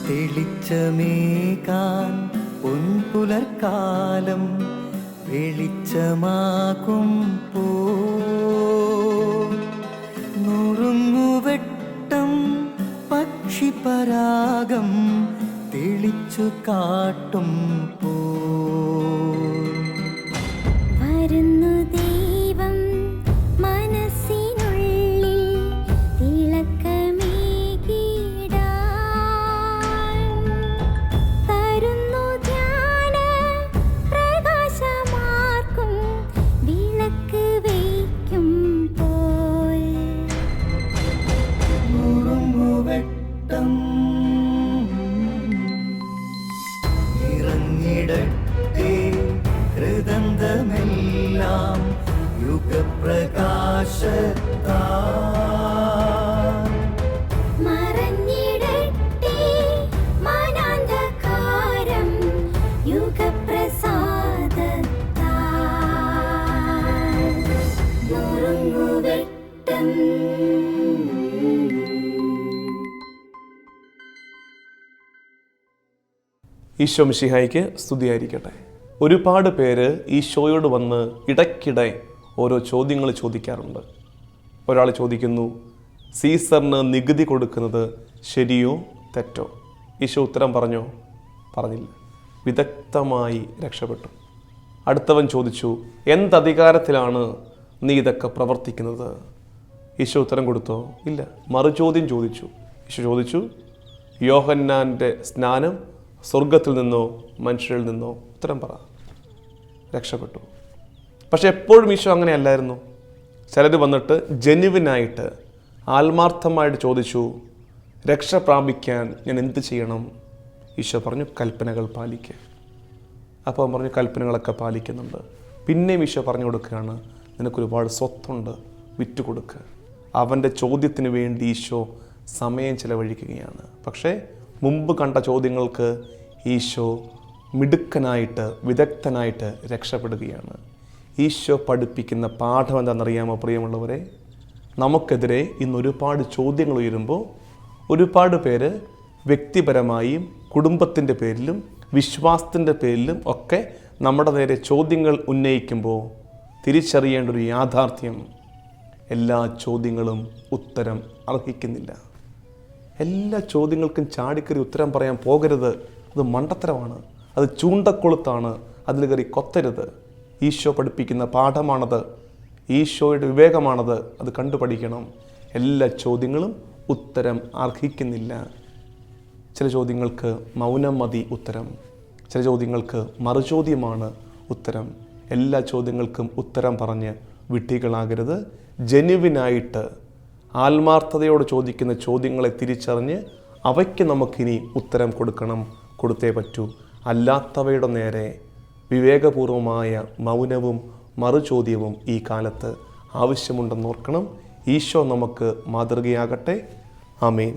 തെളിച്ചമേകാൻ പൊൻപുലർക്കാലം വെളിച്ചമാകും നുറുങ്ങുവെട്ടം പക്ഷിപരാഗം തെളിച്ചു കാട്ടും വരുന്നു ദൈവം മനസ്സിനുള്ളിൽ തിളക്കമേകിടാൻ തരുന്നു ധ്യാന പ്രകാശമാർക്കും വിളക്ക് വയ്ക്കുമ്പോൾ നുറുങ്ങുവെട്ടം ഇറങ്ങിടട്ടെ ഹൃദന്തമെല്ലാം യുഗപ്രകാശത്താൽ മറഞ്ഞിടട്ടെ മനാന്ധകാരം യുഗപ്രസാദത്താൽ നുറുങ്ങുവെട്ടം. ഈശോ മിശിഹായ്ക്ക് സ്തുതിയായിരിക്കട്ടെ. ഒരുപാട് പേര് ഈശോയോട് വന്ന് ഇടയ്ക്കിടെ ഓരോ ചോദ്യങ്ങൾ ചോദിക്കാറുണ്ട്. ഒരാൾ ചോദിക്കുന്നു, സീസറിന് നികുതി കൊടുക്കുന്നത് ശരിയോ തെറ്റോ? ഈശോ ഉത്തരം പറഞ്ഞോ? പറഞ്ഞില്ല. വിദഗ്ധമായി രക്ഷപ്പെട്ടു. അടുത്തവൻ ചോദിച്ചു, എന്തധികാരത്തിലാണ് നീ ഇതൊക്കെ പ്രവർത്തിക്കുന്നത്? ഈശോ ഉത്തരം കൊടുത്തോ? ഇല്ല. മറുചോദ്യം ചോദിച്ചു. ഈശോ ചോദിച്ചു, യോഹന്നാൻ്റെ സ്നാനം സ്വർഗത്തിൽ നിന്നോ മനുഷ്യരിൽ നിന്നോ? ഉത്തരം പറ. രക്ഷപ്പെട്ടു. പക്ഷെ എപ്പോഴും ഈശോ അങ്ങനെയല്ലായിരുന്നു. ചിലർ വന്നിട്ട് ജെന്യുവിനായിട്ട് ആത്മാർത്ഥമായിട്ട് ചോദിച്ചു, രക്ഷ പ്രാപിക്കാൻ ഞാൻ എന്ത് ചെയ്യണം? ഈശോ പറഞ്ഞു, കൽപ്പനകൾ പാലിക്കുക. അപ്പോൾ അവൻ പറഞ്ഞു, കൽപ്പനകളൊക്കെ പാലിക്കുന്നുണ്ട്. പിന്നെയും ഈശോ പറഞ്ഞു കൊടുക്കുകയാണ്, നിനക്കൊരുപാട് സ്വത്തുണ്ട്, വിറ്റ് കൊടുക്കുക. അവൻ്റെ ചോദ്യത്തിന് വേണ്ടി ഈശോ സമയം ചിലവഴിക്കുകയാണ്. പക്ഷേ മുമ്പ് കണ്ട ചോദ്യങ്ങൾക്ക് ഈശോ മിടുക്കനായിട്ട് വിദഗ്ധനായിട്ട് രക്ഷപ്പെടുകയാണ്. ഈശോ പഠിപ്പിക്കുന്ന പാഠം എന്താണെന്നറിയാമോ പ്രിയമുള്ളവരെ? നമുക്കെതിരെ ഇന്ന് ഒരുപാട് ചോദ്യങ്ങൾ ഉയരുമ്പോൾ ഒരുപാട് പേര് വ്യക്തിപരമായും കുടുംബത്തിൻ്റെ പേരിലും വിശ്വാസത്തിൻ്റെ പേരിലും ഒക്കെ നമ്മുടെ നേരെ ചോദ്യങ്ങൾ ഉന്നയിക്കുമ്പോൾ തിരിച്ചറിയേണ്ട ഒരു യാഥാർത്ഥ്യം, എല്ലാ ചോദ്യങ്ങളും ഉത്തരം അർഹിക്കുന്നില്ല. എല്ലാ ചോദ്യങ്ങൾക്കും ചാടിക്കറി ഉത്തരം പറയാൻ പോകരുത്. അത് മണ്ടത്തരമാണ്, അത് ചൂണ്ടക്കൊളുത്താണ്, അതിൽ കയറി കൊത്തരുത്. ഈശോ പഠിപ്പിക്കുന്ന പാഠമാണത്, ഈശോയുടെ വിവേകമാണത്. അത് കണ്ടുപഠിക്കണം. എല്ലാ ചോദ്യങ്ങളും ഉത്തരം അർഹിക്കുന്നില്ല. ചില ചോദ്യങ്ങൾക്ക് മൗനം മതി ഉത്തരം, ചില ചോദ്യങ്ങൾക്ക് മറുചോദ്യമാണ് ഉത്തരം. എല്ലാ ചോദ്യങ്ങൾക്കും ഉത്തരം പറഞ്ഞ് വിഡ്ഢികളാകരുത്. ജെന്യുവിനായിട്ട് ആത്മാർത്ഥതയോട് ചോദിക്കുന്ന ചോദ്യങ്ങളെ തിരിച്ചറിഞ്ഞ് അവയ്ക്ക് നമുക്കിനി ഉത്തരം കൊടുത്തേ പറ്റൂ. അല്ലാത്തവയുടെ നേരെ വിവേകപൂർവമായ മൗനവും മറുചോദ്യവും ഈ കാലത്ത് ആവശ്യമുണ്ടെന്ന് ഓർക്കണം. ഈശോ നമുക്ക് മാതൃകയാകട്ടെ. ആമേൻ.